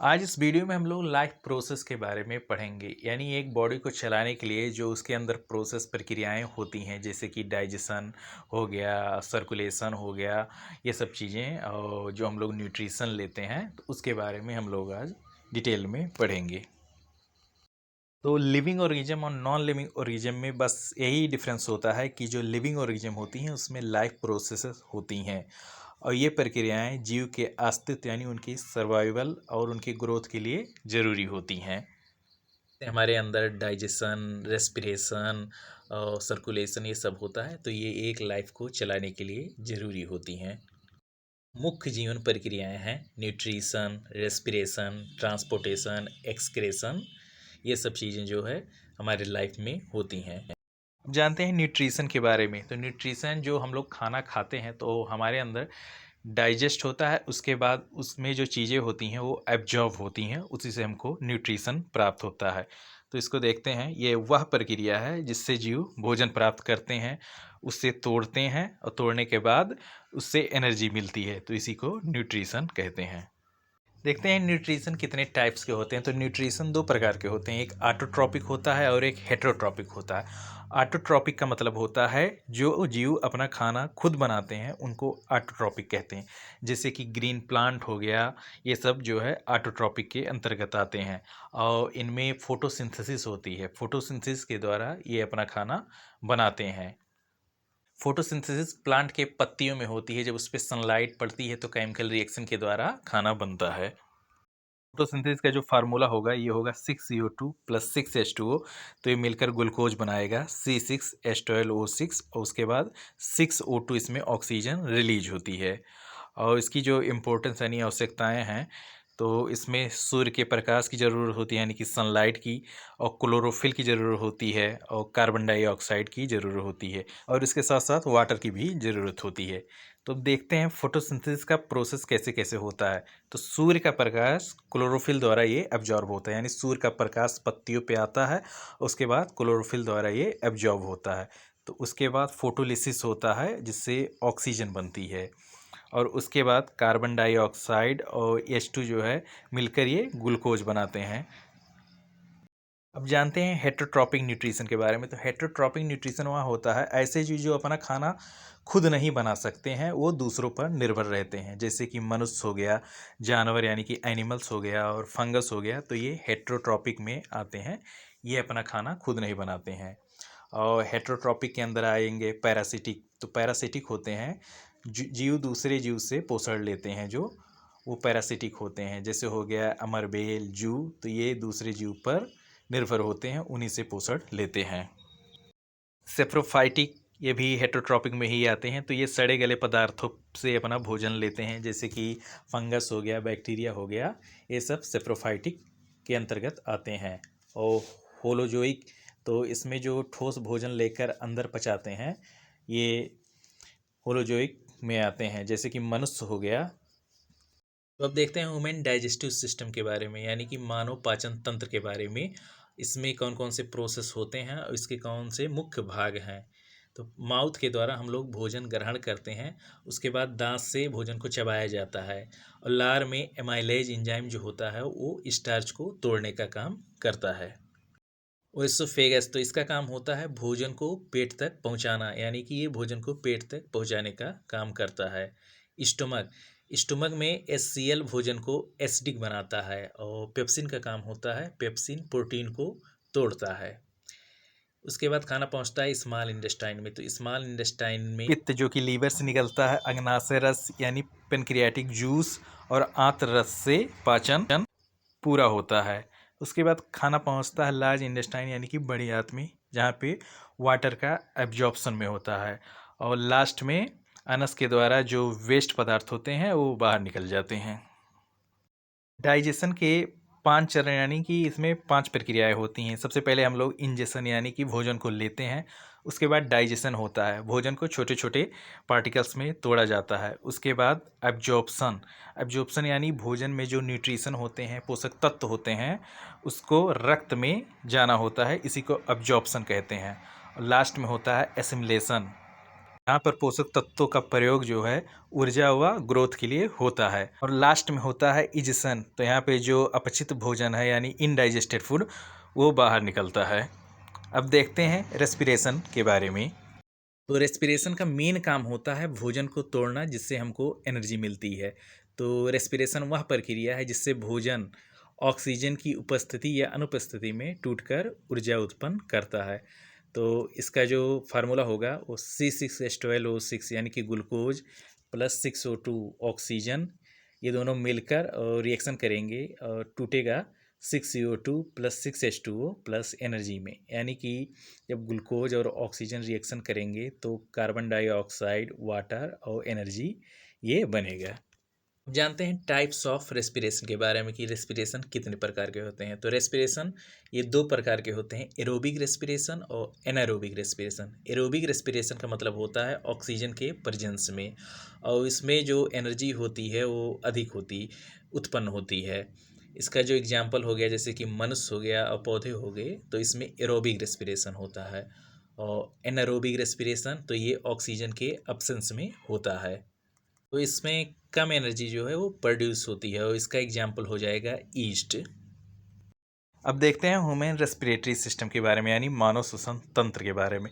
आज इस वीडियो में हम लोग लाइफ प्रोसेस के बारे में पढ़ेंगे। यानी एक बॉडी को चलाने के लिए जो उसके अंदर प्रोसेस प्रक्रियाएं होती हैं, जैसे कि डाइजेशन हो गया, सर्कुलेशन हो गया, ये सब चीज़ें, और जो हम लोग न्यूट्रिशन लेते हैं तो उसके बारे में हम लोग आज डिटेल में पढ़ेंगे। तो लिविंग ऑर्गेनिज्म और नॉन लिविंग ऑर्गेनिज्म में बस यही डिफरेंस होता है कि जो लिविंग ऑर्गेनिज्म होती हैं उसमें लाइफ प्रोसेसेस होती हैं, और ये प्रक्रियाएं जीव के अस्तित्व यानी उनकी सर्वाइवल और उनकी ग्रोथ के लिए ज़रूरी होती हैं। हमारे अंदर डाइजेशन, रेस्पिरेशन और सर्कुलेशन ये सब होता है, तो ये एक लाइफ को चलाने के लिए ज़रूरी होती हैं। मुख्य जीवन प्रक्रियाएं हैं न्यूट्रिशन, रेस्पिरेशन, ट्रांसपोर्टेशन, एक्सक्रेशन। ये सब चीज़ें जो है हमारे लाइफ में होती हैं। अब जानते हैं न्यूट्रिशन के बारे में। तो न्यूट्रिशन, जो हम लोग खाना खाते हैं तो हमारे अंदर डाइजेस्ट होता है, उसके बाद उसमें जो चीज़ें होती हैं वो एब्जॉर्ब होती हैं, उसी से हमको न्यूट्रिशन प्राप्त होता है। तो इसको देखते हैं, ये वह प्रक्रिया है जिससे जीव भोजन प्राप्त करते हैं, उससे तोड़ते हैं और तोड़ने के बाद उससे एनर्जी मिलती है, तो इसी को न्यूट्रिशन कहते हैं। देखते हैं न्यूट्रिशन कितने टाइप्स के होते हैं। तो न्यूट्रिशन दो प्रकार के होते हैं, एक ऑटोट्रॉपिक होता है और एक हेटेरोट्रॉपिक होता है। ऑटोट्रॉपिक का मतलब होता है जो जीव अपना खाना खुद बनाते हैं उनको ऑटोट्रॉपिक कहते हैं, जैसे कि ग्रीन प्लांट हो गया, ये सब जो है ऑटोट्रॉपिक के अंतर्गत आते हैं। और इनमें फोटोसिंथेसिस होती है, फोटोसिंथेसिस के द्वारा ये अपना खाना बनाते हैं। फोटोसिंथेसिस प्लांट के पत्तियों में होती है, जब उस पर सनलाइट पड़ती है तो केमिकल रिएक्शन के द्वारा खाना बनता है। फोटोसिंथेसिस का जो फार्मूला होगा ये होगा 6CO2 प्लस 6H2O, तो ये मिलकर ग्लूकोज बनाएगा C6H12O6, और उसके बाद 6O2 इसमें ऑक्सीजन रिलीज होती है। और इसकी जो इम्पोर्टेंस यानी आवश्यकताएं हैं, तो इसमें सूर्य के प्रकाश की ज़रूरत होती है यानी कि सनलाइट की, और क्लोरोफिल की ज़रूरत होती है, और कार्बन डाइऑक्साइड की ज़रूरत होती है, और इसके साथ साथ वाटर की भी ज़रूरत होती है। तो देखते हैं फोटोसिंथेसिस का प्रोसेस कैसे कैसे होता है। तो सूर्य का प्रकाश क्लोरोफिल द्वारा ये एब्जॉर्ब होता है, यानी सूर्य का प्रकाश पत्तियों पे आता है, उसके बाद क्लोरोफिल द्वारा ये एब्जॉर्ब होता है। तो उसके बाद फोटोलिसिस होता है जिससे ऑक्सीजन बनती है, और उसके बाद कार्बन डाइऑक्साइड और H2 जो है मिलकर ये ग्लूकोज बनाते हैं। अब जानते हैं हेटेरोट्रॉपिक न्यूट्रिशन के बारे में। तो हेटेरोट्रॉपिक न्यूट्रिशन वहाँ होता है ऐसे जीव जो अपना खाना खुद नहीं बना सकते हैं, वो दूसरों पर निर्भर रहते हैं, जैसे कि मनुष्य हो गया, जानवर यानी कि एनिमल्स हो गया, और फंगस हो गया, तो ये हेटेरोट्रॉपिक में आते हैं, ये अपना खाना खुद नहीं बनाते हैं। और हेटेरोट्रॉपिक के अंदर आएंगे पैरासिटिक। तो पैरासिटिक होते हैं जीव दूसरे जीव से पोषण लेते हैं, जो वो पैरासिटिक होते हैं, जैसे हो गया अमरबेल, जू, तो ये दूसरे जीव पर निर्भर होते हैं, उन्हीं से पोषण लेते हैं। सेप्रोफाइटिक, ये भी हेटेरोट्रॉपिक में ही आते हैं, तो ये सड़े गले पदार्थों से अपना भोजन लेते हैं, जैसे कि फंगस हो गया, बैक्टीरिया हो गया, ये सब सेप्रोफाइटिक के अंतर्गत आते हैं। और होलोजोइक, तो इसमें जो ठोस भोजन लेकर अंदर पचाते हैं, ये होलोजोइक में आते हैं, जैसे कि मनुष्य हो गया। तो अब देखते हैं ह्यूमन डाइजेस्टिव सिस्टम के बारे में, यानी कि मानव पाचन तंत्र के बारे में। इसमें कौन कौन से प्रोसेस होते हैं और इसके कौन से मुख्य भाग हैं। तो माउथ के द्वारा हम लोग भोजन ग्रहण करते हैं, उसके बाद दांत से भोजन को चबाया जाता है, और लार में एमाइलेज एंजाइम जो होता है वो स्टार्च को तोड़ने का काम करता है। ओएसोफेगस, तो इसका काम होता है भोजन को पेट तक पहुंचाना, यानी कि ये भोजन को पेट तक पहुंचाने का काम करता है। स्टोमक, स्टोमक में HCl भोजन को एसिडिक बनाता है, और पेप्सिन का काम होता है, पेप्सिन प्रोटीन को तोड़ता है। उसके बाद खाना पहुंचता है स्मॉल इंटेस्टाइन में। तो स्मॉल इंटेस्टाइन में पित्त जो कि लीवर से निकलता है, अग्नाशय रस यानी पेनक्रियाटिक जूस, और आंत्र रस से पाचन पूरा होता है। उसके बाद खाना पहुंचता है लार्ज इंटेस्टाइन यानी कि बड़ी आंत में, जहाँ पे वाटर का एब्जॉर्प्शन में होता है, और लास्ट में अनस के द्वारा जो वेस्ट पदार्थ होते हैं वो बाहर निकल जाते हैं। डाइजेशन के 5 चरण यानी कि इसमें 5 प्रक्रियाएं होती हैं। सबसे पहले हम लोग इंजेशन यानी कि भोजन को लेते हैं, उसके बाद डाइजेशन होता है, भोजन को छोटे छोटे पार्टिकल्स में तोड़ा जाता है। उसके बाद एब्जॉर्प्शन, एब्जॉर्प्शन यानी भोजन में जो न्यूट्रिशन होते हैं, पोषक तत्व होते हैं, उसको रक्त में जाना होता है, इसी को एब्जॉर्प्शन कहते हैं। और लास्ट में होता है एसिमिलेशन, यहाँ पर पोषक तत्वों का प्रयोग जो है ऊर्जा व ग्रोथ के लिए होता है। और लास्ट में होता है इजेशन, तो यहाँ पे जो अपचित भोजन है यानी इनडाइजेस्टेड फूड वो बाहर निकलता है। अब देखते हैं रेस्पिरेशन के बारे में। तो रेस्पिरेशन का मेन काम होता है भोजन को तोड़ना, जिससे हमको एनर्जी मिलती है। तो रेस्पिरेशन वह प्रक्रिया है जिससे भोजन ऑक्सीजन की उपस्थिति या अनुपस्थिति में टूटकर ऊर्जा उत्पन्न करता है। तो इसका जो फार्मूला होगा वो C6H12O6 यानी कि ग्लूकोज प्लस 6O2 ऑक्सीजन, ये दोनों मिलकर और रिएक्शन करेंगे और टूटेगा 6CO2 plus 6H2O plus energy में। यानी कि जब ग्लूकोज और ऑक्सीजन रिएक्शन करेंगे तो कार्बन डाइऑक्साइड, वाटर और एनर्जी ये बनेगा। जानते हैं टाइप्स ऑफ रेस्पिरेशन के बारे में कि रेस्पिरेशन कितने प्रकार के होते हैं। तो रेस्पिरेशन ये दो प्रकार के होते हैं, एरोबिक रेस्पिरेशन और एनारोबिक रेस्पिरेशन। एरोबिक रेस्पिरेशन का मतलब होता है ऑक्सीजन के प्रेजेंस में, और इसमें जो एनर्जी होती है वो अधिक उत्पन्न होती है। इसका जो एग्जाम्पल हो गया जैसे कि मनुष्य हो गया और पौधे हो गए, तो इसमें एरोबिक रेस्पिरेशन होता है। और एनारोबिक रेस्पिरेशन तो ये ऑक्सीजन के अब्सेंस में होता है, तो इसमें कम एनर्जी जो है वो प्रोड्यूस होती है, और इसका एग्जाम्पल हो जाएगा ईस्ट। अब देखते हैं ह्यूमन रेस्पिरेटरी सिस्टम के बारे में, यानी मानव श्वसन तंत्र के बारे में।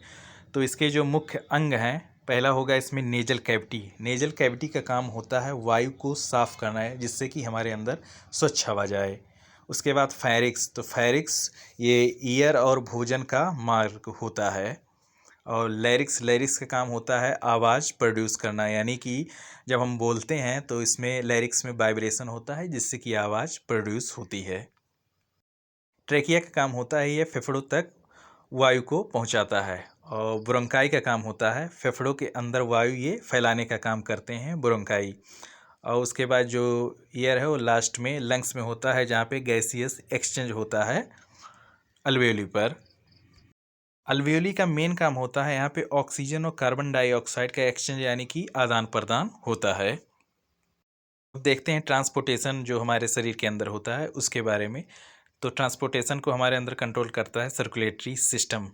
तो इसके जो मुख्य अंग हैं, पहला होगा इसमें नेजल कैविटी। नेजल कैविटी का काम होता है वायु को साफ करना है, जिससे कि हमारे अंदर स्वच्छ हवा जाए। उसके बाद फेरिक्स, तो फेरिक्स ये ईयर और भोजन का मार्ग होता है। और लैरिक्स का काम होता है आवाज़ प्रोड्यूस करना, यानी कि जब हम बोलते हैं तो इसमें लैरिक्स में वाइब्रेशन होता है जिससे कि आवाज़ प्रोड्यूस होती है। ट्रेकिया का काम होता है ये फेफड़ों तक वायु को पहुंचाता है। और ब्रोंकाई का काम होता है फेफड़ों के अंदर वायु ये फैलाने का काम करते हैं ब्रोंकाई। और उसके बाद जो ईयर है वो लास्ट में लंग्स में होता है, जहाँ पे गैसियस एक्सचेंज होता है अल्वेओली पर। अल्वेओली का मेन काम होता है यहाँ पे ऑक्सीजन और कार्बन डाइऑक्साइड का एक्सचेंज, यानी कि आदान प्रदान होता है। अब देखते हैं ट्रांसपोर्टेशन जो हमारे शरीर के अंदर होता है उसके बारे में। तो ट्रांसपोर्टेशन को हमारे अंदर कंट्रोल करता है सर्कुलेटरी सिस्टम।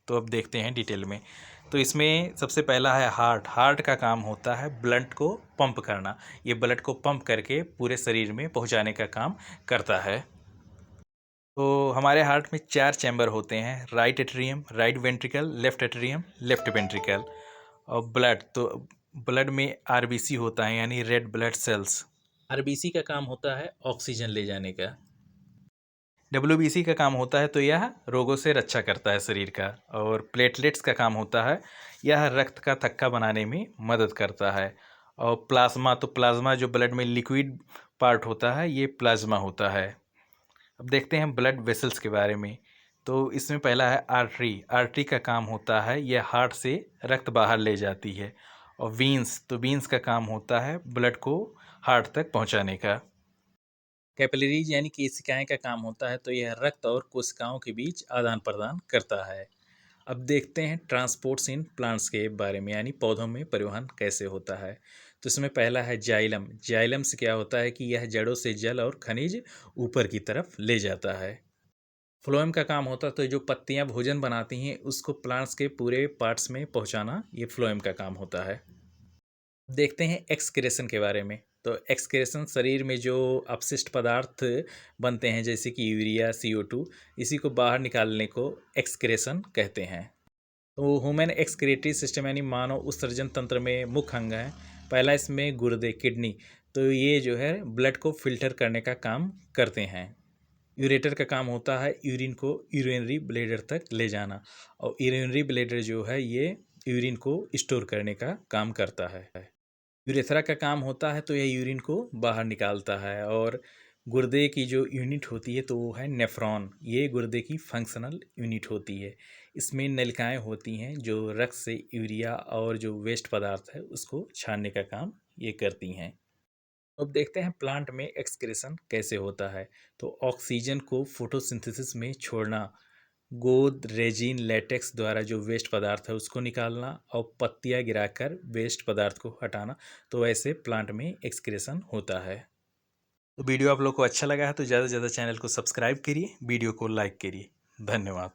तो अब देखते हैं डिटेल में। तो इसमें सबसे पहला है हार्ट। हार्ट का काम होता है ब्लड को पंप करना, ये ब्लड को पंप करके पूरे शरीर में पहुँचाने का काम करता है। तो हमारे हार्ट में 4 चैम्बर होते हैं, right atrium, right ventricle, left atrium, left ventricle. और ब्लड, तो ब्लड में आरबीसी होता है, यानी रेड ब्लड सेल्स। आरबीसी का काम होता है ऑक्सीजन ले जाने का। डब्ल्यूबीसी का काम होता है तो यह रोगों से रक्षा करता है शरीर का। और प्लेटलेट्स का काम होता है यह रक्त का थक्का बनाने में मदद करता है। और प्लाज्मा, तो प्लाज्मा जो ब्लड में लिक्विड पार्ट होता है ये प्लाज्मा होता है। अब देखते हैं ब्लड वेसल्स के बारे में। तो इसमें पहला है आर्टरी। आर्टरी का काम होता है यह हार्ट से रक्त बाहर ले जाती है। और वीन्स, तो वीन्स का काम होता है ब्लड को हार्ट तक पहुंचाने का। कैपिलरीज यानी केशिकाएं का काम होता है तो यह रक्त और कोशिकाओं के बीच आदान प्रदान करता है। अब देखते हैं ट्रांसपोर्ट्स इन प्लांट्स के बारे में, यानी पौधों में परिवहन कैसे होता है। तो इसमें पहला है जाइलम। जाइलम से क्या होता है कि यह जड़ों से जल और खनिज ऊपर की तरफ ले जाता है। फ्लोएम का काम होता है तो जो पत्तियां भोजन बनाती हैं उसको प्लांट्स के पूरे पार्ट्स में पहुंचाना, ये फ्लोएम का काम होता है। देखते हैं एक्सक्रेशन के बारे में। तो एक्सक्रेशन शरीर में जो अपशिष्ट पदार्थ बनते हैं जैसे कि यूरिया, CO2, इसी को बाहर निकालने को एक्सक्रेशन कहते हैं। तो ह्यूमन एक्सक्रेटरी सिस्टम यानी मानव उत्सर्जन तंत्र में मुख्य अंग है। पहला इसमें गुर्दे, किडनी, तो ये जो है ब्लड को फिल्टर करने का काम करते हैं। यूरेटर का काम होता है यूरिन को यूरिनरी ब्लैडर तक ले जाना, और यूरिनरी ब्लैडर जो है ये यूरिन को स्टोर करने का काम करता है। यूरेथ्रा का काम होता है तो यह यूरिन को बाहर निकालता है। और गुर्दे की जो यूनिट होती है तो वो है नेफ्रॉन, ये गुर्दे की फंक्शनल यूनिट होती है। इसमें नलिकाएं होती हैं जो रक्त से यूरिया और जो वेस्ट पदार्थ है उसको छानने का काम ये करती हैं। अब देखते हैं प्लांट में एक्सक्रेशन कैसे होता है। तो ऑक्सीजन को फोटोसिंथेसिस में छोड़ना, गोंद, रेजिन, लेटेक्स द्वारा जो वेस्ट पदार्थ है उसको निकालना, और पत्तियां गिराकर वेस्ट पदार्थ को हटाना, तो ऐसे प्लांट में एक्सक्रेशन होता है। तो वीडियो आप लोग को अच्छा लगा है तो ज़्यादा से ज़्यादा चैनल को सब्सक्राइब करिए, वीडियो को लाइक करिए। धन्यवाद।